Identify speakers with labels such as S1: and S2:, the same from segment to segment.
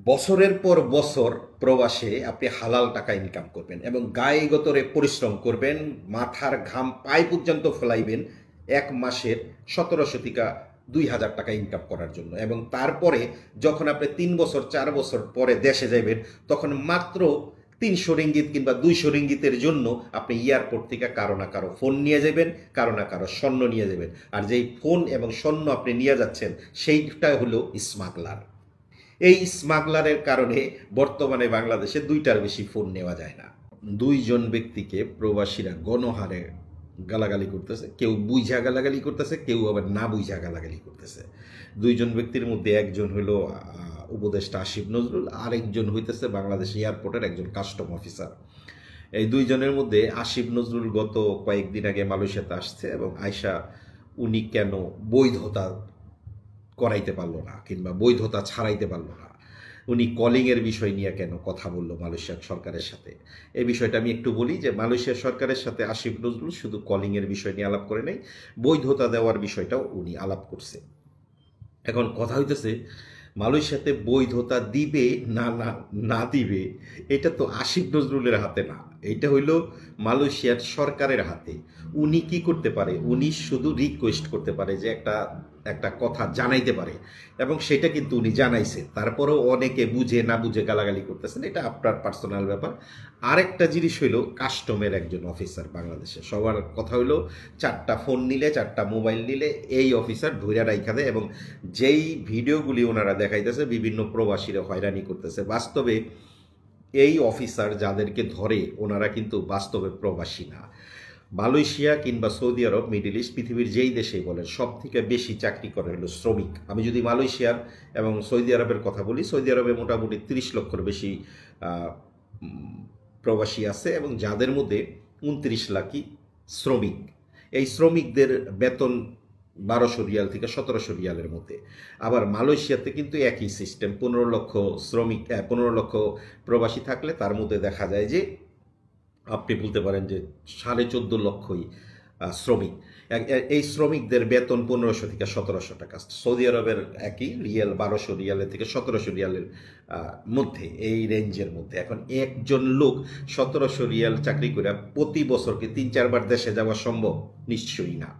S1: বছরের পর বছর প্রবাসে আপনি হালাল টাকা ইনকাম করবেন এবং গায়ে গতরে পরিশ্রম করবেন, মাথার ঘাম পায়ে পর্যন্ত ফেলাইবেন এক মাসের ১৭০০ থেকে ২,০০০ টাকা ইনকাম করার জন্য। এবং তারপরে যখন আপনি ৩ বছর ৪ বছর পরে দেশে যাবেন, তখন মাত্র ৩০০ রিঙ্গিত কিংবা ২০০ রিঙ্গিতের জন্য আপনি এয়ারপোর্ট থেকে কারো না কারো ফোন নিয়ে যাবেন, কারো না কারো স্বর্ণ নিয়ে যাবেন। আর যেই ফোন এবং স্বর্ণ আপনি নিয়ে যাচ্ছেন সেইটা হলো স্মাগলার। এই স্মাগলারের কারণে বর্তমানে বাংলাদেশে ২টার বেশি ফোন নেওয়া যায় না। ২জন ব্যক্তিকে প্রবাসীরা গণহারে গালাগালি করতেছে, কেউ বুইঝা গালাগালি করতেছে, কেউ আবার না বুইঝা গালাগালি করতেছে। ২জন ব্যক্তির মধ্যে একজন হইল উপদেষ্টা আসিফ নজরুল, আরেকজন হইতেছে বাংলাদেশ এয়ারপোর্টের একজন কাস্টম অফিসার। এই ২জনের মধ্যে আসিফ নজরুল গত কয়েকদিন আগে মালয়েশিয়াতে আসছে এবং আয়সা উনি কেন বৈধতা করাইতে পারলো না কিংবা বৈধতা ছাড়াইতে পারলো না, উনি কলিংয়ের বিষয় নিয়ে কেন কথা বললো মালয়েশিয়ার সরকারের সাথে। এই বিষয়টা আমি একটু বলি যে মালয়েশিয়ার সরকারের সাথে আসিফ নজরুল শুধু কলিংয়ের বিষয় নিয়ে আলাপ করে নাই, বৈধতা দেওয়ার বিষয়টাও উনি আলাপ করছে। এখন কথা হইতেছে মালয়েশিয়াতে বৈধতা দিবে না না না দিবে, এটা তো আসিফ নজরুলের হাতে না, এটা হইল মালয়েশিয়ার সরকারের হাতে। উনি কি করতে পারে? উনি শুধু রিকোয়েস্ট করতে পারে যে একটা একটা কথা জানাইতে পারে, এবং সেটা কিন্তু উনি জানাইছে। তারপরেও অনেকে বুঝে না বুঝে গালাগালি করতেছেন, এটা আপনার পার্সোনাল ব্যাপার। আরেকটা জিনিস হইল কাস্টমের একজন অফিসার বাংলাদেশে, সবার কথা হইল 4টা ফোন নিলে 4টা মোবাইল নিলে এই অফিসার ধৈর্য রাইখা দেয়, এবং যেই ভিডিওগুলি ওনারা দেখাইতেছে বিভিন্ন প্রবাসীরা হয়রানি করতেছে। বাস্তবে এই অফিসার যাদেরকে ধরে ওনারা কিন্তু বাস্তবে প্রবাসী না। মালয়েশিয়া কিংবা সৌদি আরব, মিডল ইস্ট, পৃথিবীর যেই দেশেই বলেন সব থেকে বেশি চাকরি করে হলো শ্রমিক। আমি যদি মালয়েশিয়ার এবং সৌদি আরবের কথা বলি, সৌদি আরবে মোটামুটি ৩০ লক্ষের বেশি প্রবাসী আছে এবং যাদের মধ্যে ২৯ লাখই শ্রমিক। এই শ্রমিকদের বেতন ১২০০ রিয়াল থেকে ১৭০০ রিয়ালের মধ্যে। আবার মালয়েশিয়াতে কিন্তু একই সিস্টেম, ১৫ লক্ষ শ্রমিক ১৫ লক্ষ প্রবাসী থাকলে তার মধ্যে দেখা যায় যে আপনি বলতে পারেন যে ১৪.৫ লক্ষই শ্রমিক। এই শ্রমিকদের বেতন ১৫০০ থেকে ১৭০০ টাকা। সৌদি আরবের একই রিয়াল ১২০০ রিয়ালের থেকে ১৭০০ রিয়ালের মধ্যে, এই রেঞ্জের মধ্যে। এখন একজন লোক ১৭০০ রিয়াল চাকরি করে প্রতি বছরকে ৩-৪ বার দেশে যাওয়া সম্ভব? নিশ্চয়ই না।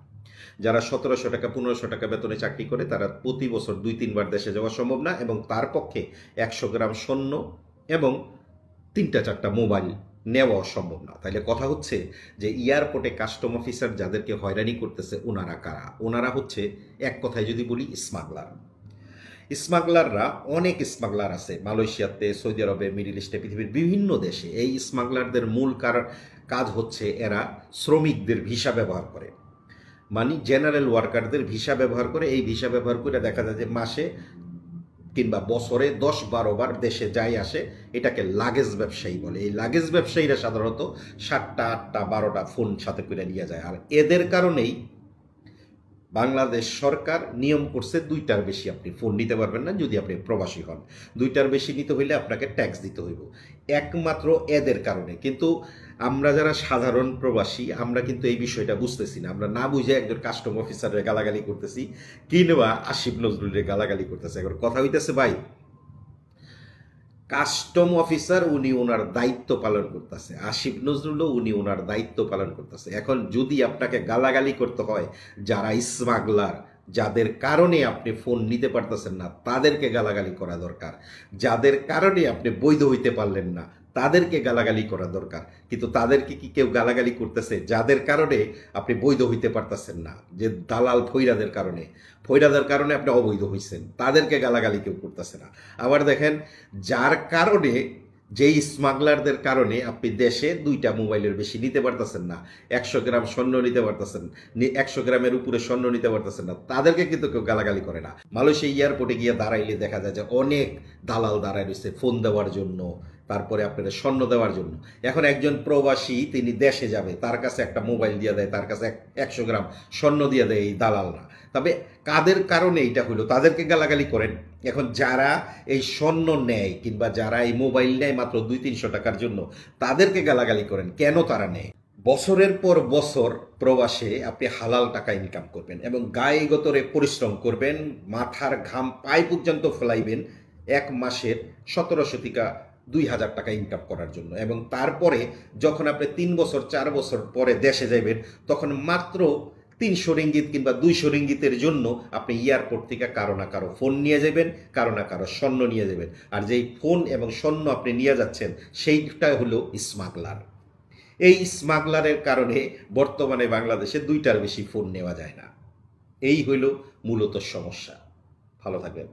S1: যারা ১৭০০ টাকা ১৫০০ টাকা বেতনে চাকরি করে তারা প্রতি বছর ২-৩ বার দেশে যাওয়া সম্ভব না, এবং তার পক্ষে ১০০ গ্রাম স্বর্ণ এবং ৩-৪টা মোবাইল নেওয়া সম্ভব না। তাইলে কথা হচ্ছে যে এয়ারপোর্টে কাস্টম অফিসার যাদেরকে হয়রানি করতেছে ওনারা কারা? ওনারা হচ্ছে এক কথায় যদি বলি স্মাগলার। স্মাগলাররা, অনেক স্মাগলার আছে মালয়েশিয়াতে, সৌদি আরবে, মিডল ইস্টে, পৃথিবীর বিভিন্ন দেশে। এই স্মাগলারদের মূল কাজ হচ্ছে এরা শ্রমিকদের ভিসা ব্যবহার করে, মানে জেনারেল ওয়ার্কারদের ভিসা ব্যবহার করে। এই ভিসা ব্যবহার করে দেখা যায় যে মাসে কিংবা বছরে ১০-১২ বার দেশে যায় আসে, এটাকে লাগেজ ব্যবসায়ী বলে। এই লাগেজ ব্যবসায়ীরা সাধারণত 7টা 8টা 12টা ফোন সাথে করে নিয়ে যায়। আর এদের কারণেই বাংলাদেশ সরকার নিয়ম করছে ২টার বেশি আপনি ফোন নিতে পারবেন না যদি আপনি প্রবাসী হন। ২টার বেশি নিতে হইলে আপনাকে ট্যাক্স দিতে হইব, একমাত্র এদের কারণে। কিন্তু আমরা যারা সাধারণ প্রবাসী আমরা কিন্তু এই বিষয়টা বুঝতেছি না। আমরা না বুঝে একজন কাস্টম অফিসারের গালাগালি করতেছি, কিংবা আসিফ নজরুলের গালাগালি করতেছে। এখন কথা হইতেছে ভাই, কাস্টম অফিসার উনি ওনার দায়িত্ব পালন করতেছে, আসিফ নজরুলও উনি ওনার দায়িত্ব পালন করতেছে। এখন যদি আপনাকে গালাগালি করতে হয়, যারা স্মাগলার, যাদের কারণে আপনি ফোন নিতে পারতেছেন না তাদেরকে গালাগালি করা দরকার। যাদের কারণে আপনি বৈধ হইতে পারলেন না তাদেরকে গালাগালি করা দরকার। কিন্তু তাদেরকে কি কেউ গালাগালি করতেছে? যাদের কারণে আপনি বৈধ হইতে পারতেছেন না, যে দালাল ফৈরাদের কারণে, ফৈরাদের কারণে আপনি অবৈধ হইছেন, তাদেরকে গালাগালি কেউ করতেছে না। আবার দেখেন, যার কারণে, যেই স্মাগলারদের কারণে আপনি দেশে 2টা মোবাইলের বেশি নিতে পারতেছেন না, ১০০ গ্রাম স্বর্ণ নিতে পারতেছেন, ১০০ গ্রামের উপরে স্বর্ণ নিতে পারতেছেন না, তাদেরকে কিন্তু কেউ গালাগালি করে না। মালয়েশিয়া এয়ারপোর্টে গিয়ে দাঁড়াইলে দেখা যায় যে অনেক দালাল দাঁড়ায় রয়েছে ফোন দেওয়ার জন্য, তারপরে আপনাদের স্বর্ণ দেওয়ার জন্য। এখন একজন প্রবাসী তিনি দেশে যাবে, তার কাছে একটা মোবাইল দিয়ে দেয়, তার কাছে ১০০ গ্রাম স্বর্ণ দিয়ে দেয় এই দালালরা। তবে কাদের কারণে এটা হইলো তাদেরকে গালাগালি করেন। এখন যারা এই স্বর্ণ নেয় কিংবা যারা এই মোবাইল নেয় মাত্র ২-৩০০ টাকার জন্য, তাদেরকে গালাগালি করেন। কেন তারা নেয়? বছরের পর বছর প্রবাসে আপনি হালাল টাকা ইনকাম করবেন এবং গায়ে গতরে পরিশ্রম করবেন, মাথার ঘাম পায়ে পর্যন্ত ফেলাইবেন এক মাসের 1700 থেকে 2000 টাকা ইনকাম করার জন্য। এবং তারপরে যখন আপনি 3 বছর 4 বছর পরে দেশে যাবেন, তখন মাত্র 300 রিঙ্গিত কিংবা 200 রিঙ্গিতের জন্য আপনি এয়ারপোর্ট থেকে কারো না কারো ফোন নিয়ে যাবেন, কারো না কারো স্বর্ণ নিয়ে যাবেন। আর যেই ফোন এবং স্বর্ণ আপনি নিয়ে যাচ্ছেন সেইটা হলো স্মাগলার। এই স্মাগলারের কারণে বর্তমানে বাংলাদেশে 2টার বেশি ফোন নেওয়া যায় না। এই হইল মূলত সমস্যা। ভালো থাকবেন।